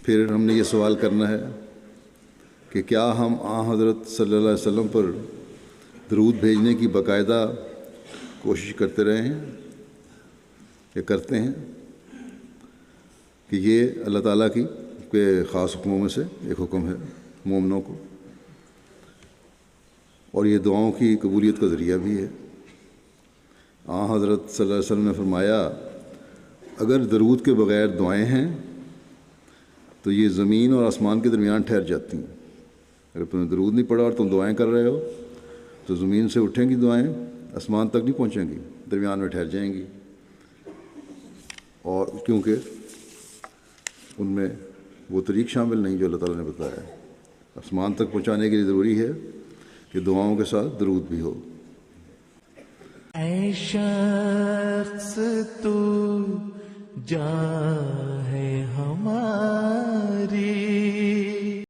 پھر ہم نے یہ سوال کرنا ہے کہ کیا ہم حضرت صلی اللہ علیہ وسلم پر درود بھیجنے کی باقاعدہ کوشش کرتے رہے ہیں یا کرتے ہیں، کہ یہ اللہ تعالیٰ کی کے خاص حکموں میں سے ایک حکم ہے مومنوں کو، اور یہ دعاؤں کی قبولیت کا ذریعہ بھی ہے۔ حضرت صلی اللہ علیہ وسلم نے فرمایا اگر درود کے بغیر دعائیں ہیں تو یہ زمین اور آسمان کے درمیان ٹھہر جاتی ہیں۔ اگر تم نے درود نہیں پڑھا اور تم دعائیں کر رہے ہو تو زمین سے اٹھیں گی دعائیں، آسمان تک نہیں پہنچیں گی، درمیان میں ٹھہر جائیں گی، اور کیونکہ ان میں وہ طریق شامل نہیں جو اللہ تعالیٰ نے بتایا ہے۔ آسمان تک پہنچانے کے لیے ضروری ہے کہ دعاؤں کے ساتھ درود بھی ہو۔ اے شخص تو جان ہے ہمارا،